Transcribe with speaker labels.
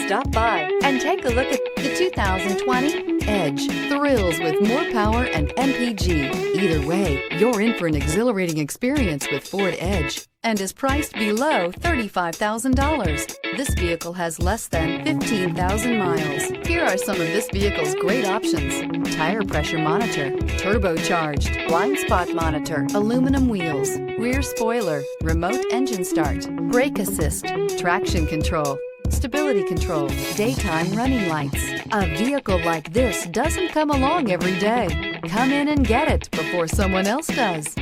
Speaker 1: Stop by and take a look at the 2020 Edge. Thrills with more power and MPG. Either way, you're in for an exhilarating experience with Ford Edge and is priced below $35,000. This vehicle has less than 15,000 miles. Here are some of this vehicle's great options: tire pressure monitor, turbocharged, blind spot monitor, aluminum wheels, rear spoiler, remote engine start, brake assist, traction control, stability control, daytime running lights. A vehicle like this doesn't come along every day. Come in and get it before someone else does.